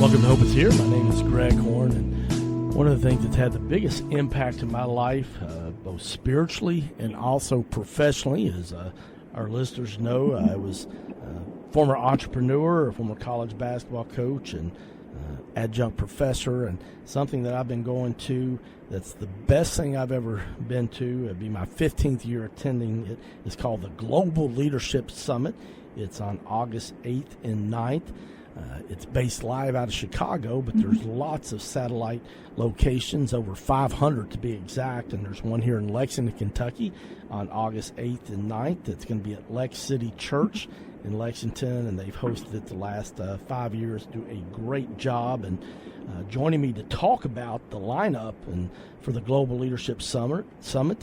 Welcome to Hope is Here. My name is Greg Horn, and one of the things that's had the biggest impact in my life, both spiritually and also professionally, as our listeners know, I was a former entrepreneur, a former college basketball coach, and adjunct professor, and something that I've been going to that's the best thing I've ever been to. It'd be my 15th year attending it. It's called the Global Leadership Summit. It's on August 8th and 9th. It's based live out of Chicago, but there's lots of satellite locations, over 500 to be exact, and there's one here in Lexington, Kentucky on August 8th and 9th. It's going to be at Lex City Church in Lexington, and they've hosted it the last 5 years, do a great job. And joining me to talk about the lineup and for the Global Leadership Summit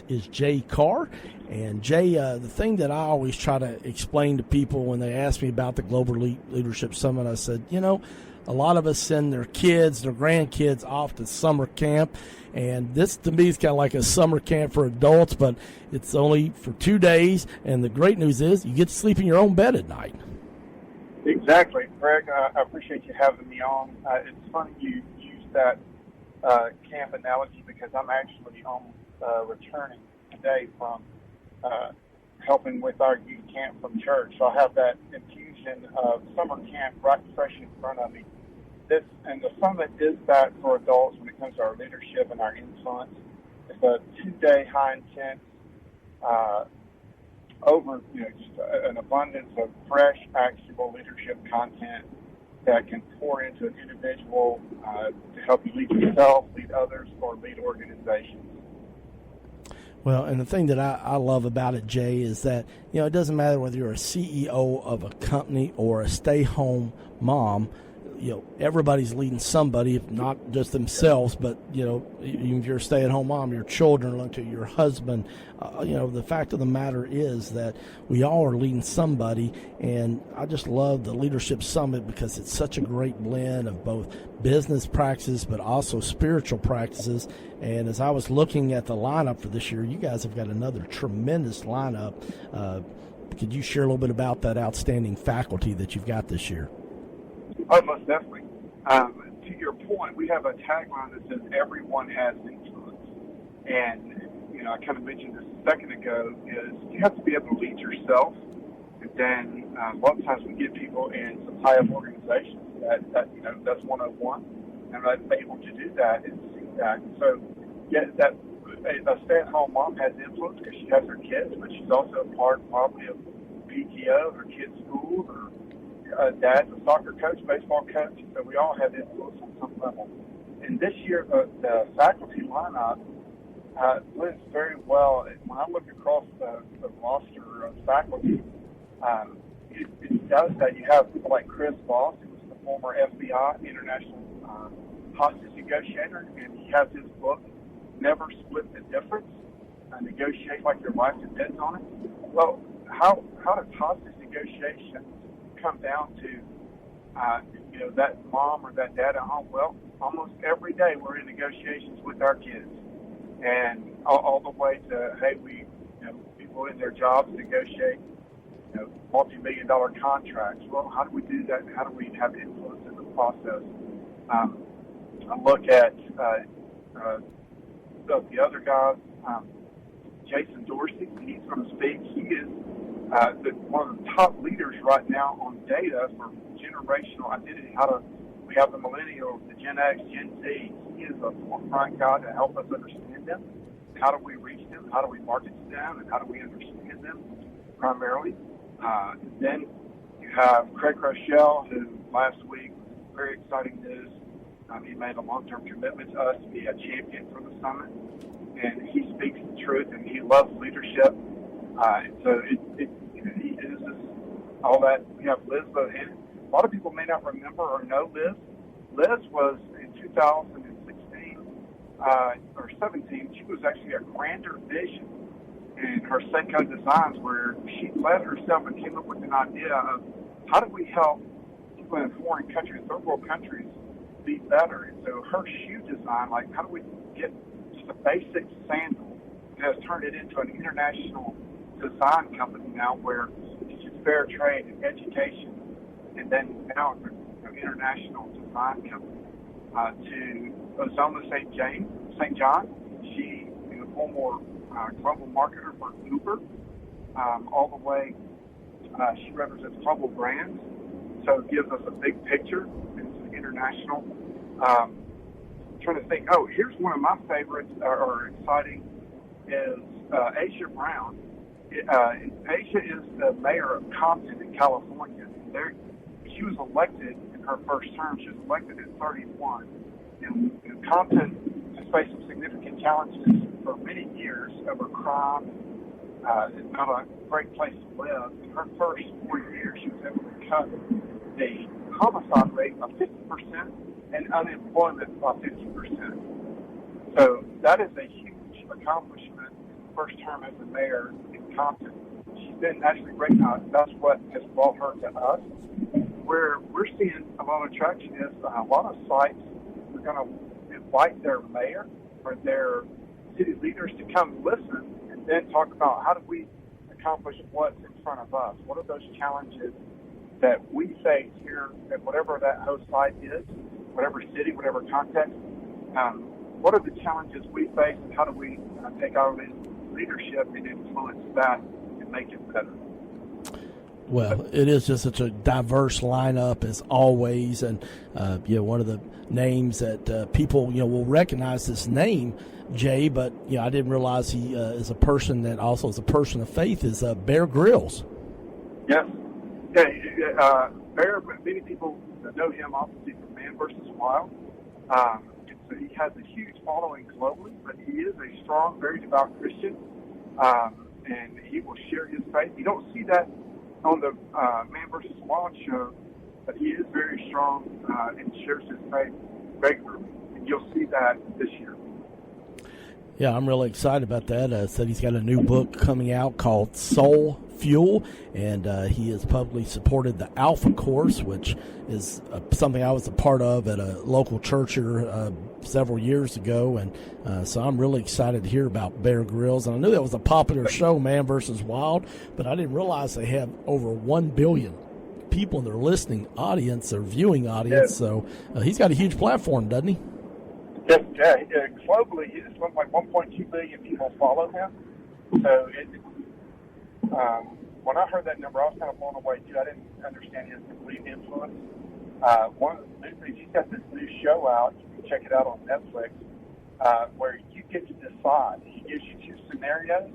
is Jay Carr. And Jay, the thing that I always try to explain to people when they ask me about the Global Leadership Summit, I said, a lot of us send their kids, their grandkids off to summer camp. And this, to me, is kind of like a summer camp for adults, but it's only for 2 days. And the great news is you get to sleep in your own bed at night. Exactly. Greg, I appreciate you having me on. It's funny you use that camp analogy because I'm actually on returning today from helping with our youth camp from church. So I have that infusion of summer camp right fresh in front of me. The summit is that for adults when it comes to our leadership and our influence. It's a 2-day high intent over just an abundance of fresh, actionable leadership content that can pour into an individual to help you lead yourself, lead others, or lead organizations. Well, and the thing that I love about it, Jay, is that, it doesn't matter whether you're a CEO of a company or a stay-home mom. Everybody's leading somebody, if not just themselves, but, even if you're a stay-at-home mom, your children, look to your husband. The fact of the matter is that we all are leading somebody, and I just love the Leadership Summit because it's such a great blend of both business practices but also spiritual practices. And as I was looking at the lineup for this year, you guys have got another tremendous lineup. Could you share a little bit about that outstanding faculty that you've got this year? Oh, most definitely. To your point, we have a tagline that says everyone has influence. And, I kind of mentioned this a second ago, is you have to be able to lead yourself. And then a lot of times we get people in some high-up organizations that's 101. And I'm able to do that and see that. And so, that a stay-at-home mom has influence because she has her kids, but she's also a part probably of PTO, her kids' school, or dad's a soccer coach, baseball coach, so we all have influence on some level. And this year, the faculty lineup blends very well. When I look across the roster of faculty, it does that. You have people like Chris Voss, who was the former FBI International Hostage Negotiator, and he has his book, Never Split the Difference, Negotiate Like Your Life Depends on It. Well, how does hostage negotiation come down to, that mom or that dad at home? Well, almost every day we're in negotiations with our kids, and all the way to, hey, people in their jobs negotiate, multi-million-dollar contracts. Well, how do we do that? How do we have influence in the process? I look at the other guys. Jason Dorsey, he's going to speak. He is one of the top leaders right now on data for generational identity. We have the millennials, the Gen X, Gen Z. He is a forefront guy to help us understand them. How do we reach them? How do we market to them? And how do we understand them primarily? Then you have Craig Rochelle, who last week, very exciting news. He made a long-term commitment to us to be a champion for the summit. And he speaks the truth, and he loves leadership. So he is all that. We have Liz Bohannon. A lot of people may not remember or know Liz. Liz was in 2016 or 17. She was actually a Grander Vision in her Seiko Designs, where she led herself and came up with an idea of how do we help people in foreign countries, third world countries, be better. And so her shoe design, like how do we get just a basic sandal, has turned it into an international design company now where it's just fair trade and education. And then now International Design Company, to Ozoma St. John. She is a former global marketer for Uber, all the way. She represents global brands, so it gives us a big picture. It's international. Trying to think. Oh, here's one of my favorites or exciting is Asia Brown. Asia is the mayor of Compton in California. She was elected in her first term. She was elected at 31. And Compton has faced some significant challenges for many years over crime. It's not a great place to live. In her first 4 years, she was able to cut the homicide rate by 50% and unemployment by 50%. So that is a huge accomplishment in the first term as the mayor in Compton. She's been nationally recognized. That's what has brought her to us. Where we're seeing a lot of traction is a lot of sites are going to invite their mayor or their city leaders to come listen and then talk about how do we accomplish what's in front of us. What are those challenges that we face here at whatever that host site is, whatever city, whatever context. What are the challenges we face and how do we take our leadership and influence that and make it better? Well, it is just such a diverse lineup as always, and one of the names that people will recognize this name, Jay. But I didn't realize he is a person that also is a person of faith. Is Bear Grylls? Yes, yeah. Bear. Many people know him obviously from Man vs. Wild. So he has a huge following globally, but he is a strong, very devout Christian, and he will share his faith. You don't see that on the Man vs. Wild show, but he is very strong and shares his faith regularly, and you'll see that this year. Yeah, I'm really excited about that. Said he's got a new book coming out called Soul Fuel, and he has publicly supported the Alpha Course, which is something I was a part of at a local church here several years ago, and so I'm really excited to hear about Bear Grylls. And I knew that was a popular show, Man vs. Wild, but I didn't realize they have over 1 billion people in their listening audience, their viewing audience. Yes. So he's got a huge platform, doesn't he? Yes, yeah. Globally, it's like 1.2 billion people follow him. So when I heard that number, I was kind of blown away too. I didn't understand his complete influence. One of the new things, he's got this new show out. You can check it out on Netflix, where you get to decide. He gives you 2 scenarios,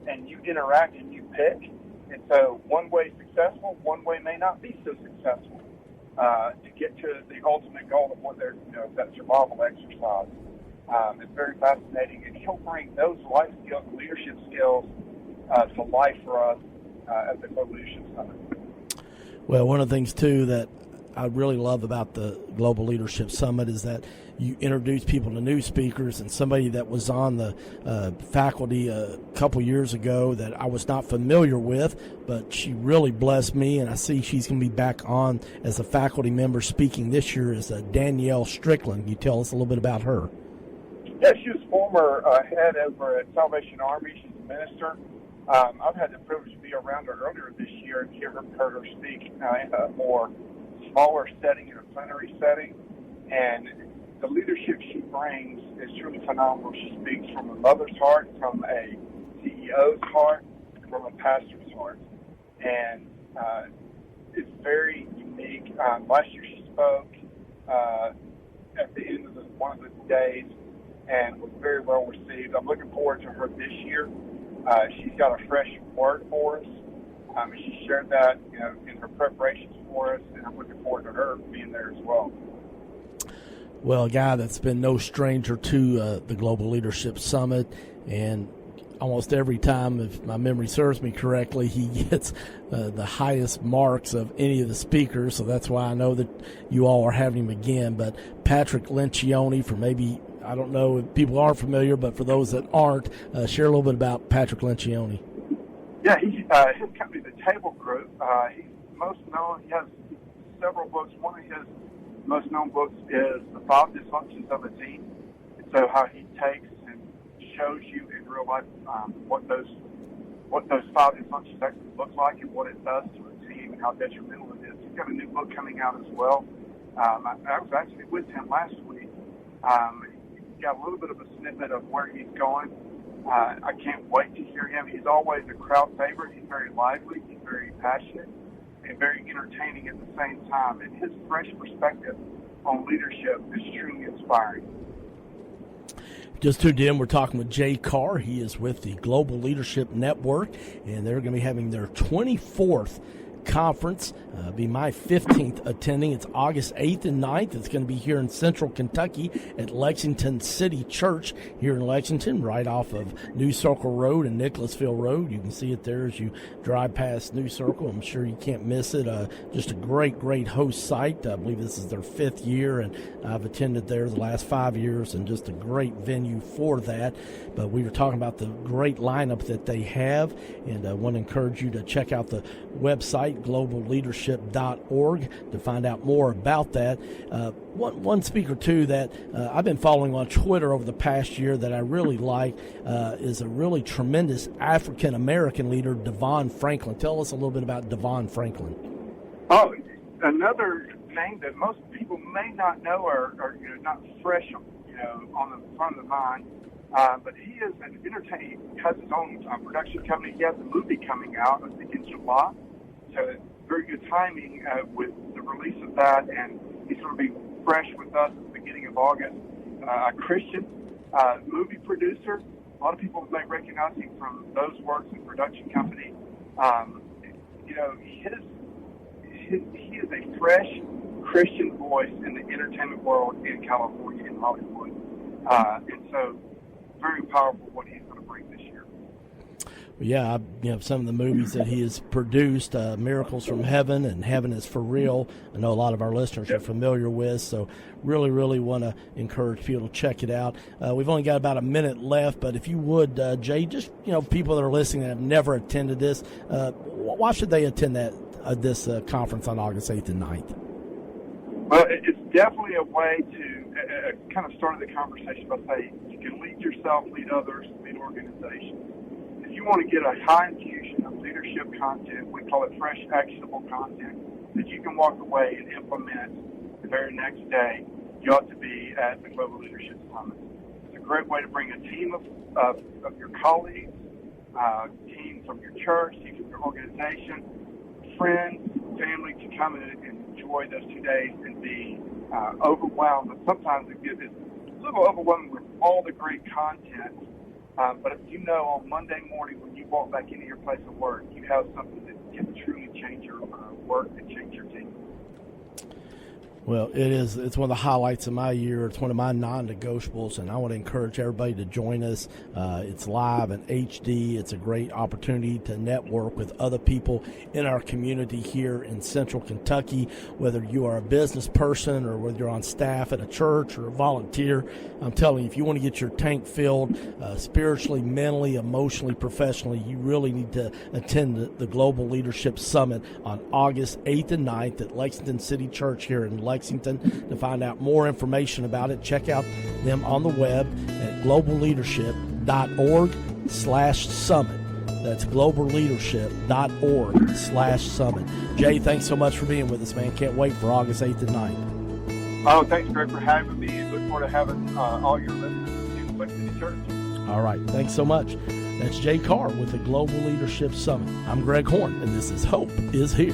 and you interact and you pick. And so one way is successful, one way may not be so successful. To get to the ultimate goal of what they're, that survival exercise. It's very fascinating, and he'll bring those life skills, leadership skills, to life for us at the Global Leadership Summit. Well, one of the things, too, that I really love about the Global Leadership Summit is that you introduce people to new speakers, and somebody that was on the faculty a couple years ago that I was not familiar with, but she really blessed me, and I see she's going to be back on as a faculty member speaking this year is Danielle Strickland. Can you tell us a little bit about her? Yeah, she was former head over at Salvation Army. She's a minister. I've had the privilege to be around her earlier this year and heard her speak in a more smaller setting, in a plenary setting, and the leadership she brings is truly phenomenal. She speaks from a mother's heart, from a CEO's heart, from a pastor's heart, and it's very unique. Last year she spoke at the end of one of the days and was very well received. I'm looking forward to her this year. She's got a fresh word for us. She shared that in her preparations for us, and I'm looking forward to her being there as well. Well, a guy that's been no stranger to the Global Leadership Summit, and almost every time, if my memory serves me correctly, he gets the highest marks of any of the speakers, so that's why I know that you all are having him again. But Patrick Lencioni, for maybe, I don't know if people are familiar, but for those that aren't, share a little bit about Patrick Lencioni. Yeah, his company, The Table Group, he's most known. He has several books. One of his most known books is The 5 Dysfunctions of a Team. And so how he takes and shows you in real life what those 5 dysfunctions actually look like and what it does to a team and how detrimental it is. He's got a new book coming out as well. I was actually with him last week. Got a little bit of a snippet of where he's going. I can't wait to hear him. He's always a crowd favorite. He's very lively. He's very passionate and very entertaining at the same time. And his fresh perspective on leadership is truly inspiring. Just tuned in, we're talking with Jay Carr. He is with the Global Leadership Network, and they're going to be having their 24th conference. Be my 15th attending. It's August 8th and 9th. It's going to be here in Central Kentucky at Lexington City Church here in Lexington, right off of New Circle Road and Nicholasville Road. You can see it there as you drive past New Circle. I'm sure you can't miss it. Just a great host site. I believe this is their 5th year, and I've attended there the last 5 years, and just a great venue for that. But we were talking about the great lineup that they have, and I want to encourage you to check out the website, globalleadership.org, to find out more about that. One speaker, too, that I've been following on Twitter over the past year that I really like is a really tremendous African-American leader, Devon Franklin. Tell us a little bit about Devon Franklin. Oh, another name that most people may not know or not fresh on the front of the mind. But he is an entertainer. He has his own production company. He has a movie coming out, I think, in July. So very good timing with the release of that. And he's going to be fresh with us at the beginning of August. A Christian movie producer. A lot of people may recognize him from those works in production company. He is a fresh Christian voice in the entertainment world in California, in Hollywood. And so very powerful what he's going to bring this year. Yeah, some of the movies that he has produced, Miracles from Heaven and Heaven is for Real, I know a lot of our listeners are familiar with, so really want to encourage people to check it out. We've only got about a minute left, but if you would, Jay, just, people that are listening that have never attended this, why should they attend this conference on August 8th and 9th? Well, it's definitely a way to kind of start the conversation by saying you can lead yourself, lead others, lead organizations. If you want to get a high infusion of leadership content, we call it fresh, actionable content, that you can walk away and implement the very next day, you ought to be at the Global Leadership Summit. It's a great way to bring a team of your colleagues, team from your church, team from your organization, friends, family to come and enjoy those 2 days and be overwhelmed. But sometimes it's a little overwhelming with all the great content. But if on Monday morning when you walk back into your place of work, you have something that can truly change your work and change your team. Well, it's one of the highlights of my year. It's one of my non-negotiables, and I want to encourage everybody to join us. It's live and HD. It's a great opportunity to network with other people in our community here in Central Kentucky, whether you are a business person or whether you're on staff at a church or a volunteer. I'm telling you, if you want to get your tank filled spiritually, mentally, emotionally, professionally, you really need to attend the Global Leadership Summit on August 8th and 9th at Lexington City Church here in Lexington. To find out more information about it, check out them on the web at globalleadership.org/summit. That's globalleadership.org/summit. Jay, thanks so much for being with us, man. Can't wait for August 8th and 9th. Oh, thanks, Greg, for having me. And look forward to having all your listeners in Lexington Church. All right. Thanks so much. That's Jay Carr with the Global Leadership Summit. I'm Greg Horn, and this is Hope is Here.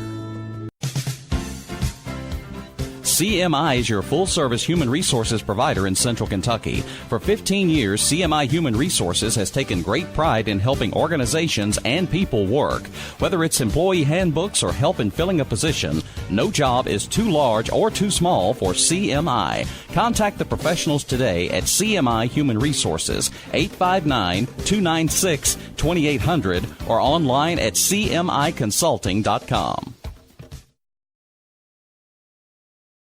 CMI is your full-service human resources provider in Central Kentucky. For 15 years, CMI Human Resources has taken great pride in helping organizations and people work. Whether it's employee handbooks or help in filling a position, no job is too large or too small for CMI. Contact the professionals today at CMI Human Resources, 859-296-2800, or online at cmiconsulting.com.